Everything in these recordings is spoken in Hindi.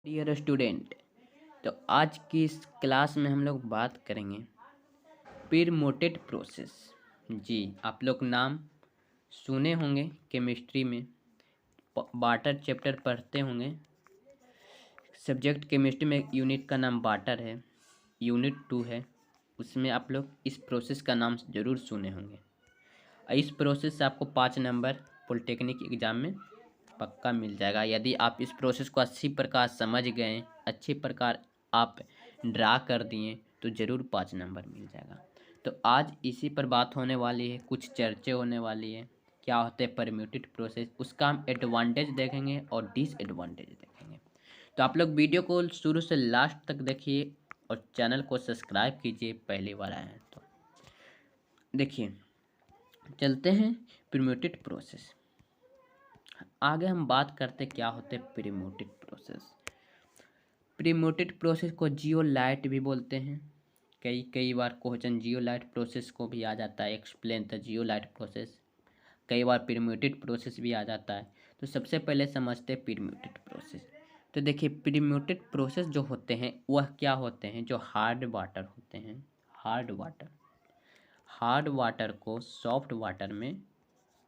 डियर स्टूडेंट, तो आज की इस क्लास में हम लोग बात करेंगे पिरमोटेड प्रोसेस। जी, आप लोग नाम सुने होंगे, केमिस्ट्री में वाटर चैप्टर पढ़ते होंगे। सब्जेक्ट केमिस्ट्री में यूनिट का नाम वाटर है, यूनिट 2 है। उसमें आप लोग इस प्रोसेस का नाम ज़रूर सुने होंगे। इस प्रोसेस से आपको 5 नंबर पॉलिटेक्निक एग्ज़ाम में पक्का मिल जाएगा। यदि आप इस प्रोसेस को अच्छी प्रकार समझ गए, अच्छी प्रकार आप ड्रा कर दिए, तो ज़रूर 5 नंबर मिल जाएगा। तो आज इसी पर बात होने वाली है, कुछ चर्चे होने वाली है, क्या होते हैं परम्यूटेड प्रोसेस, उसका हम एडवांटेज देखेंगे और डिसएडवांटेज देखेंगे। तो आप लोग वीडियो को शुरू से लास्ट तक देखिए और चैनल को सब्सक्राइब कीजिए, पहली बार आए हैं तो। देखिए, चलते हैं परम्यूटेड प्रोसेस। आगे हम बात करते क्या होते हैं प्रीमोटेड प्रोसेस। प्रीमोटेड प्रोसेस को जियोलाइट भी बोलते हैं। कई बार क्वेश्चन जियोलाइट प्रोसेस को भी आ जाता है, एक्सप्लेन द जियोलाइट प्रोसेस। कई बार प्रीमोटेड प्रोसेस भी आ जाता है। तो सबसे पहले समझते हैं प्रीमोटेड प्रोसेस। तो देखिए, प्रीमोटेड प्रोसेस जो होते हैं वह क्या होते हैं, जो हार्ड वाटर होते हैं। हार्ड वाटर को सॉफ्ट वाटर में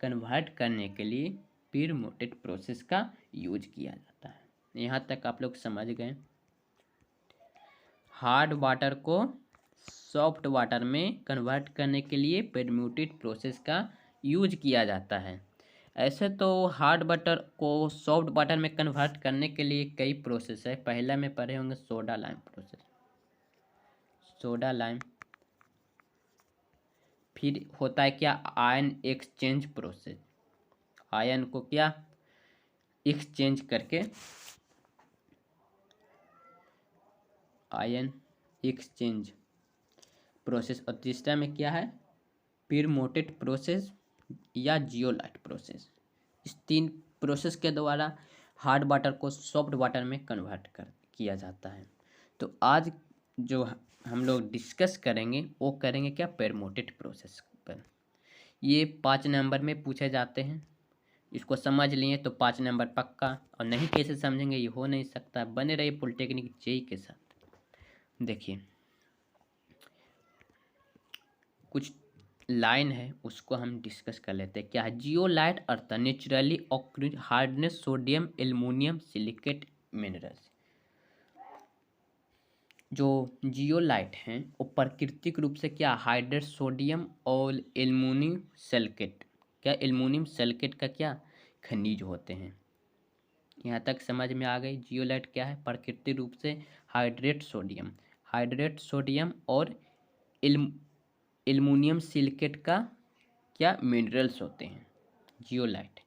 कन्वर्ट करने के लिए प्रीमोटेड प्रोसेस का यूज किया जाता है। यहाँ तक आप लोग समझ गए। हार्ड वाटर को सॉफ्ट वाटर में कन्वर्ट करने के लिए प्रीमोटेड प्रोसेस का यूज किया जाता है। ऐसे तो हार्ड वाटर को सॉफ्ट वाटर में कन्वर्ट करने के लिए कई प्रोसेस है। पहला में पढ़े होंगे soda lime process. Soda lime, फिर होता है क्या, आयन एक्सचेंज प्रोसेस। आयन को क्या एक्सचेंज करके, आयन एक्सचेंज प्रोसेस। और तीसरा में क्या है, प्रीमोटेड प्रोसेस या जियोलाइट प्रोसेस। इस 3 प्रोसेस के द्वारा हार्ड वाटर को सॉफ्ट वाटर में कन्वर्ट किया जाता है। तो आज जो हम लोग डिस्कस करेंगे वो करेंगे क्या, प्रीमोटेड प्रोसेस पर। ये 5 नंबर में पूछे जाते हैं। इसको समझ लिए तो 5 नंबर पक्का, और नहीं कैसे समझेंगे ये हो नहीं सकता। बने रहिए पॉलिटेक्निक जेईई के साथ। देखिए, कुछ लाइन है उसको हम डिस्कस कर लेते हैं। क्या है, zeolite earth naturally occurs hardness sodium aluminium silicate minerals. जो जियोलाइट हैं वो प्राकृतिक रूप से क्या, हाइड्रेट सोडियम और एल्युमिनियम सल्फेट, क्या एल्युमिनियम सल्फेट का क्या खनिज होते हैं। यहाँ तक समझ में आ गई। जियोलाइट क्या है, प्राकृतिक रूप से हाइड्रेट सोडियम और एल्युमिनियम सिलिकेट का क्या मिनरल्स होते हैं जियोलाइट।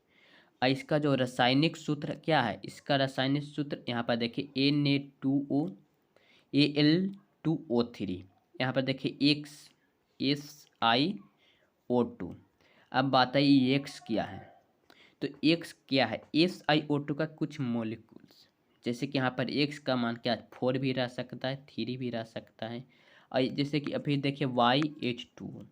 और इसका जो रासायनिक सूत्र क्या है, इसका रासायनिक सूत्र यहाँ पर देखिए Na2O Al2O3। यहाँ पर देखिए SiO2। अब बात आई एक्स क्या है, तो एक्स क्या है, SiO2 का कुछ मॉलिक्यूल्स। जैसे कि यहाँ पर एक्स का मान क्या, 4 भी रह सकता है, 3 भी रह सकता है। और जैसे कि अभी देखिए YH2,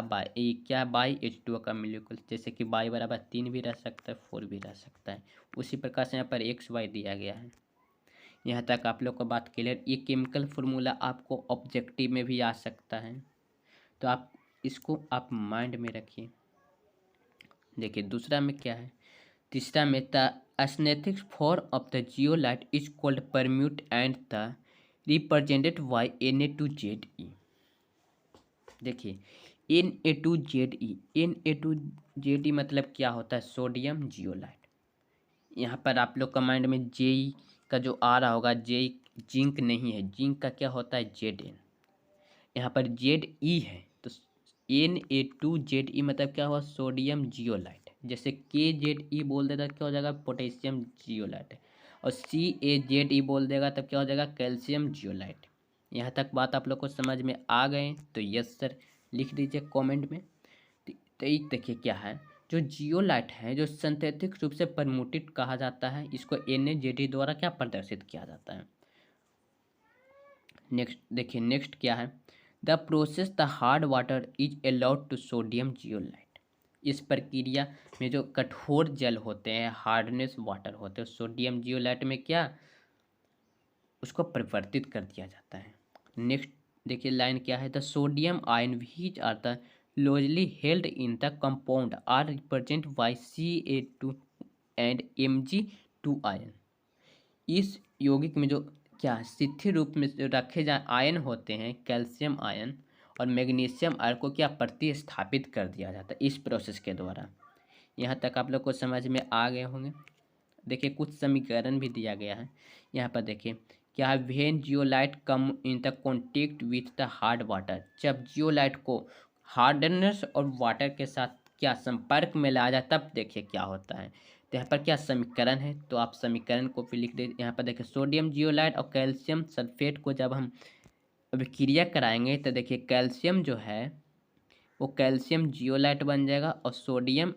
बाई क्या, YH2 का मॉलिक्यूल। जैसे कि Y बराबर 3 भी रह सकता है, 4 भी रह सकता है। उसी प्रकार से यहाँ पर XY दिया गया है। यहाँ तक आप लोग को बात क्लियर। ये केमिकल फार्मूला आपको ऑब्जेक्टिव में भी आ सकता है, तो आप इसको आप माइंड में रखिए। देखिए दूसरा में क्या है, तीसरा में the aesthetic form of the zeolite is called permutit and the represented by Na2Ze। देखिए Na2Ze मतलब क्या होता है, सोडियम जियोलाइट। यहाँ पर आप लोग का माइंड में जेई का जो आ रहा होगा, जेई जिंक नहीं है, जिंक का क्या होता है Zn। यहाँ पर Ze है, तो Na2Ze मतलब क्या हुआ, सोडियम जियोलाइट। जैसे KZe बोल देगा क्या हो जाएगा, पोटेशियम जियोलाइट। और CaZe बोल देगा तब क्या हो जाएगा, कैल्शियम जियोलाइट। यहाँ तक बात आप लोग को समझ में आ गए तो यस सर लिख दीजिए कमेंट में। तो एक देखिए क्या है, जो जियोलाइट है जो सिंथेटिक रूप से परम्यूटेड कहा जाता है, इसको Na द्वारा क्या प्रदर्शित किया जाता है। नेक्स्ट देखिए, नेक्स्ट क्या है, the process the hard water is allowed to sodium zeolite. इस प्रक्रिया में जो कठोर जल होते हैं, हार्डनेस वाटर होते हैं, सोडियम जियोलाइट में क्या उसको परिवर्तित कर दिया जाता है। नेक्स्ट देखिए लाइन क्या है, the sodium ion which are the loosely held in the compound are represent by Ca2 and Mg2 ion. इस यौगिक में जो क्या शिथिल रूप में जो रखे जाए आयन होते हैं, कैल्शियम आयन और मैग्नीशियम आयन को क्या प्रतिस्थापित कर दिया जाता है इस प्रोसेस के द्वारा। यहाँ तक आप लोग को समझ में आ गए होंगे। देखिए कुछ समीकरण भी दिया गया है यहाँ पर। देखिए क्या है, when zeolite come in the contact with the hard water, जब जियोलाइट को हार्डनेस और वाटर के साथ क्या संपर्क में लाया जाए तब देखिए क्या होता है। तो यहाँ पर क्या समीकरण है, तो आप समीकरण को भी लिख दे। यहाँ पर देखिए सोडियम जियोलाइट और कैल्शियम सल्फेट को जब हम अभिक्रिया कराएंगे तो देखिए कैल्शियम जो है वो कैल्शियम जियोलाइट बन जाएगा और सोडियम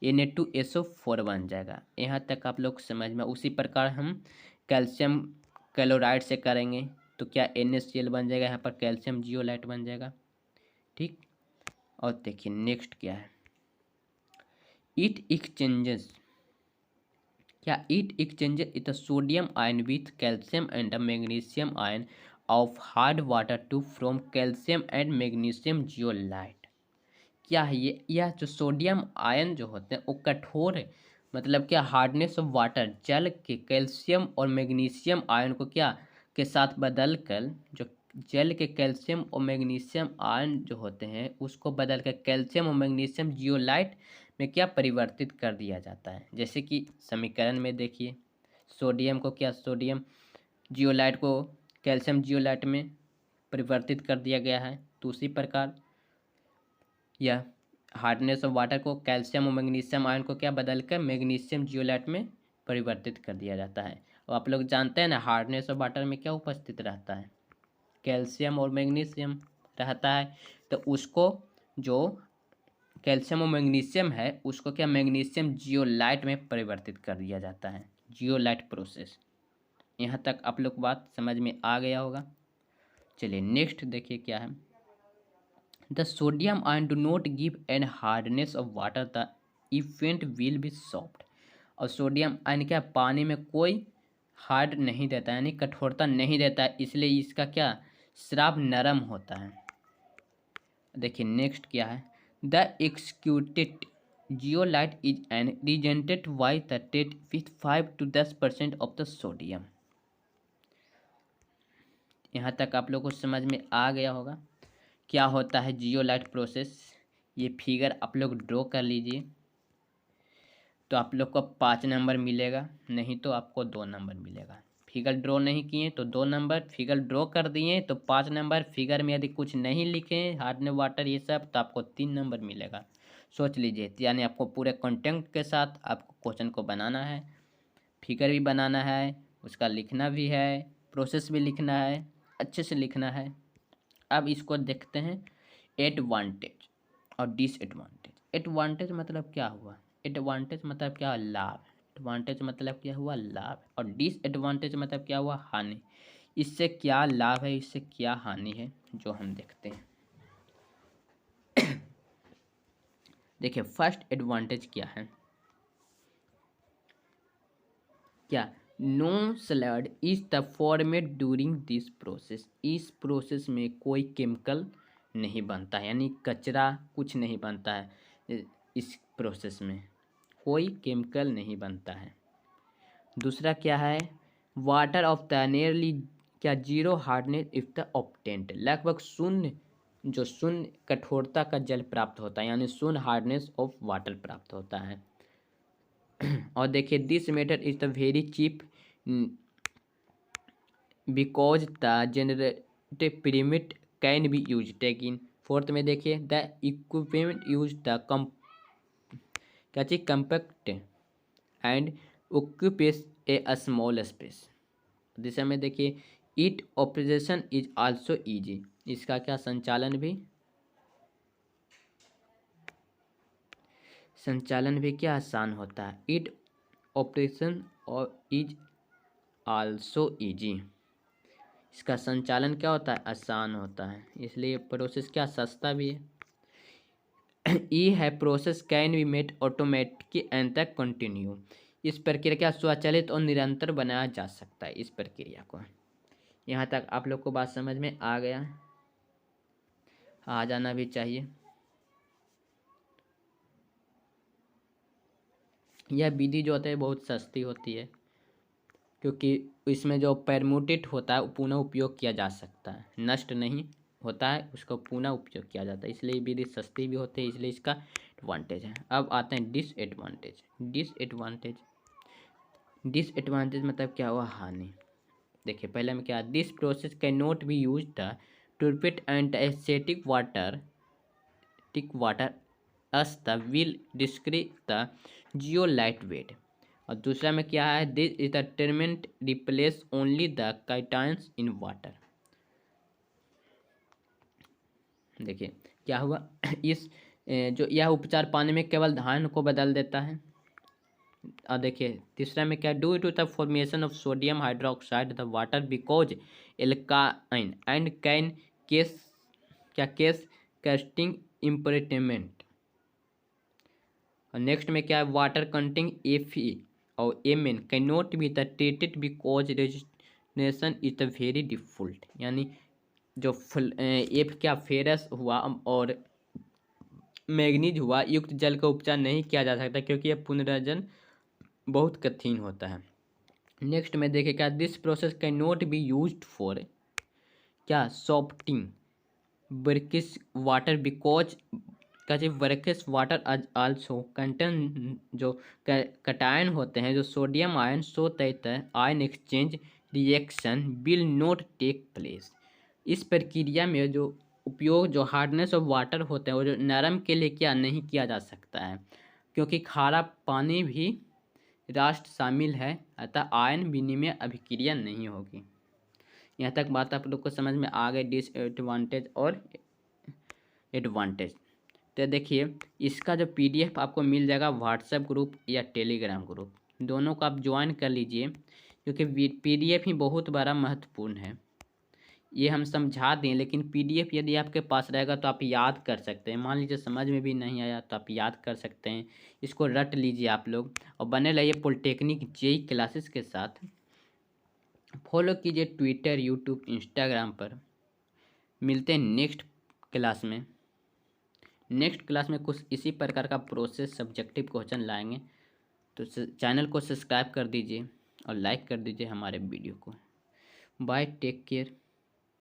Na2SO4 बन जाएगा। यहाँ तक आप लोग समझ में। उसी प्रकार हम कैल्शियम क्लोराइड से करेंगे तो क्या NaCl बन जाएगा, यहाँ पर कैल्शियम जियोलाइट बन जाएगा। ठीक, और देखिए नेक्स्ट क्या है, इट एक्सचेंजेस, क्या it exchanges the sodium ion with calcium and magnesium ion of hard water to from calcium and magnesium zeolite. क्या है ये, यह जो सोडियम आयन जो होते हैं वो कठोर है, मतलब क्या हार्डनेस ऑफ वाटर, जल के कैल्शियम और मैग्नीशियम आयन को क्या के साथ बदल कर, जो जल के कैल्शियम और मैग्नीशियम आयन जो होते हैं उसको बदल कर कैल्शियम और मैग्नीशियम जियोलाइट में क्या परिवर्तित कर दिया जाता है। जैसे कि समीकरण में देखिए सोडियम को क्या, सोडियम जियोलाइट को कैल्शियम जियोलाइट में परिवर्तित कर दिया गया है। तो उसी प्रकार यह हार्डनेस ऑफ वाटर को कैल्शियम और मैग्नीशियम आयन को क्या बदल कर मैग्नीशियम जियोलाइट में परिवर्तित कर दिया जाता है। और आप लोग जानते हैं ना हार्डनेस ऑफ वाटर में क्या उपस्थित रहता है, कैल्शियम और मैग्नीशियम रहता है। तो उसको जो कैल्शियम और मैग्नीशियम है उसको क्या मैग्नीशियम जियोलाइट में परिवर्तित कर दिया जाता है, जियोलाइट प्रोसेस। यहाँ तक आप लोग बात समझ में आ गया होगा। चलिए नेक्स्ट देखिए क्या है, the sodium ion do not give an hardness of water, the effluent will be soft. और सोडियम आयन क्या पानी में कोई हार्ड नहीं देता यानी कठोरता नहीं देता है, इसलिए इसका क्या स्राव नरम होता है। देखिए नेक्स्ट क्या है, the executed zeolite is an regenerated by the टेट with 5 to 10% of the sodium. यहाँ तक आप लोग को समझ में आ गया होगा क्या होता है जियोलाइट प्रोसेस। ये फिगर आप लोग ड्रॉ कर लीजिए तो आप लोग को 5 नंबर मिलेगा, नहीं तो आपको 2 नंबर मिलेगा। फिगर ड्रॉ नहीं किए तो 2 नंबर, फिगर ड्रॉ कर दिए तो 5 नंबर, फिगर में यदि कुछ नहीं लिखे हार्डनेस वाटर ये सब तो आपको 3 नंबर मिलेगा। सोच लीजिए, यानी आपको पूरे कंटेंट के साथ आपको क्वेश्चन को बनाना है, फिगर भी बनाना है, उसका लिखना भी है, प्रोसेस भी लिखना है, अच्छे से लिखना है। अब इसको देखते हैं एडवांटेज और डिसएडवांटेज। एडवांटेज मतलब क्या हुआ, एडवांटेज मतलब क्या लाभ, एडवांटेज मतलब क्या हुआ लाभ, और डिसएडवांटेज मतलब क्या हुआ हानि। इससे क्या लाभ है, इससे क्या हानि है जो हम देखते हैं। देखिए फर्स्ट एडवांटेज क्या है, क्या no sludge is the format during this process. इस प्रोसेस में कोई केमिकल नहीं बनता है, यानी कचरा कुछ नहीं बनता है, इस प्रोसेस में कोई केमिकल नहीं बनता है। दूसरा क्या है, वाटर ऑफ द नियरली क्या zero hardness if the obtained, लगभग शून्य, जो शून्य कठोरता का जल प्राप्त होता है, यानी शून्य हार्डनेस ऑफ वाटर प्राप्त होता है। और देखिए this method is the very cheap because the generative pyramid can be use taking. Fourth में देखिए द इक्विपमेंट यूज द क्या चीज compact and occupies a small space. दूसरे में देखिए it operation is also easy, इसका क्या संचालन भी क्या आसान होता है। इट ऑपरेशन और इज आल्सो ईजी, इसका संचालन क्या होता है आसान होता है, इसलिए प्रोसेस क्या सस्ता भी है। ई है process can be made automatic and तक कंटिन्यू, इस प्रक्रिया क्या स्वचालित और निरंतर बनाया जा सकता है इस प्रक्रिया को। यहाँ तक आप लोग को बात समझ में आ गया, आ जाना भी चाहिए। यह विधि जो होता है बहुत सस्ती होती है, क्योंकि इसमें जो परमुटेट होता है वो पुनः उपयोग किया जा सकता है, नष्ट नहीं होता है, उसको पुनः उपयोग किया जाता है, इसलिए विधि सस्ती भी होती है, इसलिए इसका एडवांटेज है। अब आते हैं डिसएडवांटेज। डिसएडवांटेज मतलब क्या हुआ, हानि। देखिए पहले में क्या, this process can not be use the to repeat and acetic water as the will discrete the zeolite wet. और दूसरा में क्या है, this is the treatment replace only the cations in water. देखिए क्या हुआ इस जो यह उपचार पानी में केवल धान को बदल देता है। और देखिए तीसरा में क्या, due to the formation of sodium hydroxide the water because एल्काइन and can cause caustic embrittlement. और नेक्स्ट में क्या है, वाटर कंटेंट Fe और Mn can not be the treated because resistance is the very default. यानी जो एफ क्या फेरस हुआ और मैग्नीज हुआ युक्त जल का उपचार नहीं किया जा सकता, क्योंकि यह पुनर्जन बहुत कठिन होता है। नेक्स्ट में देखेगा, this process can not be used for क्या, softening brackish water because brackish water also contain जो कटायन होते हैं, जो सोडियम आयन सो तय ion exchange reaction will not take place. इस प्रक्रिया में जो उपयोग जो हार्डनेस ऑफ वाटर होते हैं वो जो नरम के लिए क्या नहीं किया जा सकता है, क्योंकि खारा पानी भी राष्ट्र शामिल है, अतः आयन विनिमय अभिक्रिया नहीं होगी। यहाँ तक बात आप लोग को समझ में आ गई, डिसएडवांटेज और एडवांटेज। तो देखिए इसका जो PDF आपको मिल जाएगा व्हाट्सएप ग्रुप या टेलीग्राम ग्रुप, दोनों को आप ज्वाइन कर लीजिए, क्योंकि PDF ही बहुत बड़ा महत्वपूर्ण है। ये हम समझा दें, लेकिन PDF यदि आपके पास रहेगा तो आप याद कर सकते हैं। मान लीजिए समझ में भी नहीं आया तो आप याद कर सकते हैं, इसको रट लीजिए आप लोग और बने रहिए पॉलिटेक्निक जेई क्लासेस के साथ। फॉलो कीजिए ट्विटर, यूट्यूब, इंस्टाग्राम पर। मिलते हैं नेक्स्ट क्लास में। नेक्स्ट क्लास में कुछ इसी प्रकार का प्रोसेस सब्जेक्टिव क्वेश्चन लाएंगे, तो चैनल को सब्सक्राइब कर दीजिए और लाइक कर दीजिए हमारे वीडियो को। Bye, take care.